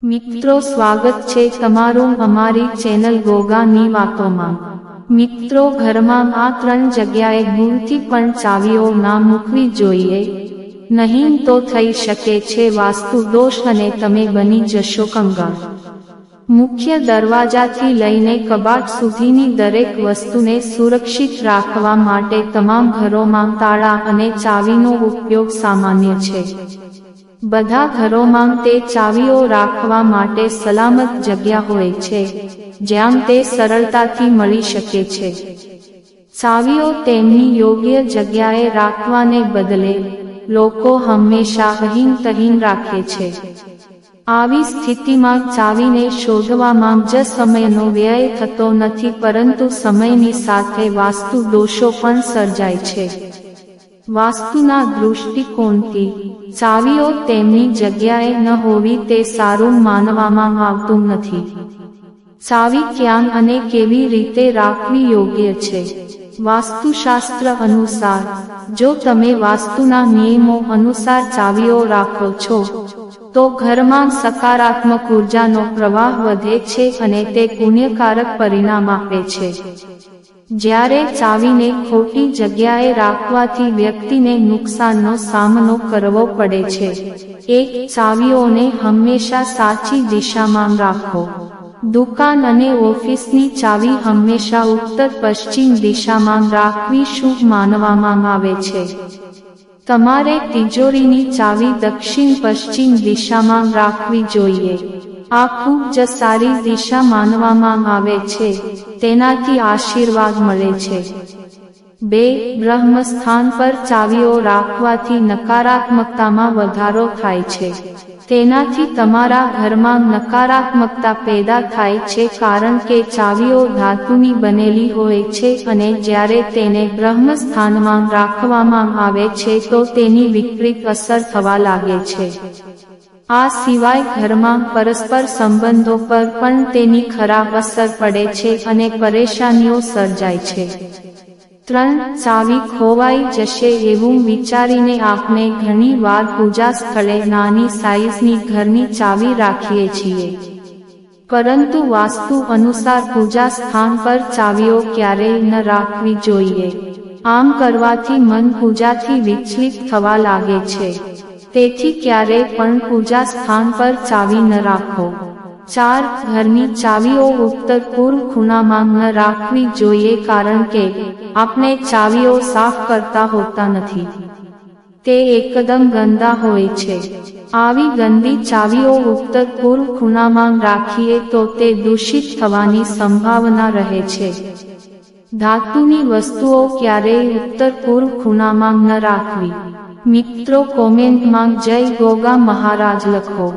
મિત્રો સ્વાગત છે તમારું અમારી ચેનલ ગોગાની વાતોમાં। મિત્રો ઘરમાં આ 3 જગ્યાએ ભૂલથી પણ ચાવીઓ ના મૂકવી જોઈએ, નહીં તો થઈ શકે છે વાસ્તુ દોષ અને તમે બની જશો કંગાળ। મુખ્ય દરવાજાથી લઈને કબાટ સુધીની દરેક વસ્તુને સુરક્ષિત રાખવા માટે તમામ ઘરોમાં તાળા અને ચાવીનો ઉપયોગ સામાન્ય છે। બધા ઘરોમાં તે ચાવીઓ રાખવા માટે સલામત જગ્યા હોય છે, જ્યાં તે સરળતાથી મળી શકે છે। ચાવીઓ તેમની યોગ્ય જગ્યાએ રાખવાને બદલે લોકો હંમેશા અહીં તહીં રાખે છે। આવી સ્થિતિમાં ચાવીને શોધવામાં જ સમયનો વ્યય થતો નથી, પરંતુ સમયની સાથે વાસ્તુ દોષો પણ સર્જાય છે। વાસ્તુના દૃષ્ટિકોણથી ચાવીઓ તેમની જગ્યાએ ન હોવી તે સારું માનવામાં આવતું નથી। ચાવી ક્યાં અને કેવી રીતે રાખવી યોગ્ય છે? વાસ્તુશાસ્ત્ર અનુસાર, જો તમે વાસ્તુના નિયમો અનુસાર ચાવીઓ રાખો છો, તો ઘરમાં સકારાત્મક ઉર્જાનો પ્રવાહ વધે છે અને તે પુણ્યકારક પરિણામ આપે છે। જ્યારે ચાવીને ખોટી જગ્યાએ રાખવાથી વ્યક્તિને નુકસાનનો સામનો કરવો પડે છે। એક, ચાવીઓને હંમેશા સાચી દિશામાં રાખો। દુકાન અને ઓફિસની ચાવી હંમેશા ઉત્તર-પશ્ચિમ દિશામાં રાખવી શુભ માનવામાં આવે છે। તમારે તિજોરીની ચાવી દક્ષિણ-પશ્ચિમ દિશામાં રાખવી જોઈએ। આ ખૂબ જ સારી દિશા માનવામાં આવે છે, તેનાથી આશીર્વાદ મળે છે। 2. બ્રહ્મસ્થાન પર ચાવીઓ રાખવાથી નકારાત્મકતામાં વધારો થાય છે। તેનાથી તમારા ઘરમાં નકારાત્મકતા પેદા થાય છે, કારણ કે ચાવીઓ ધાતુની બનેલી હોય છે અને જ્યારે તેને બ્રહ્મસ્થાનમાં રાખવામાં આવે છે તો તેની વિપરીત અસર થવા લાગે છે। આ સિવાય ઘરમાં પરસ્પર સંબંધો પર પણ તેની ખરાબ અસર પડે છે અને પરેશાનીઓ સર્જાય છે। 3. ચાવી ખોવાઈ જશે એવું વિચારીને આપણે ઘણી વાર પૂજા સ્થળે નાની સાઈઝની ઘરની ચાવી રાખીએ છીએ, પરંતુ વાસ્તુ અનુસાર પૂજા સ્થાન પર ચાવીઓ ક્યારેય ન રાખવી જોઈએ। આમ કરવાથી મન પૂજાથી વિચલિત થવા લાગે છે, તેથી ક્યારેય પણ પૂજા સ્થાન પર ચાવી ન રાખો। 4. ઘરની ચાવીઓ ઉત્તર-પૂર્વ ખૂણામાં ન રાખવી જોઈએ, કારણ કે આપણે ચાવીઓ સાફ કરતા હોતા નથી। તે એકદમ ગંદા હોય છે। આવી ગંદી ચાવીઓ ઉત્તર-પૂર્વ ખૂણામાં રાખીએ તો તે દૂષિત થવાની સંભાવના રહે છે। ધાતુની વસ્તુઓ ક્યારેય ઉત્તર-પૂર્વ ખૂણામાં ન રાખવી। મિત્રો કોમેન્ટમાં જય ગોગા મહારાજ લખો।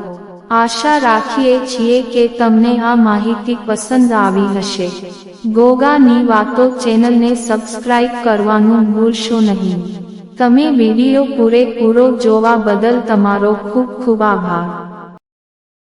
આશા રાખીએ છીએ કે તમને આ માહિતી પસંદ આવી હશે। ગોગાની વાતો ચેનલને સબસ્ક્રાઇબ કરવાનું ભૂલશો નહીં। તમે વિડિયો પૂરેપૂરો જોવા બદલ તમારો ખૂબ ખૂબ આભાર।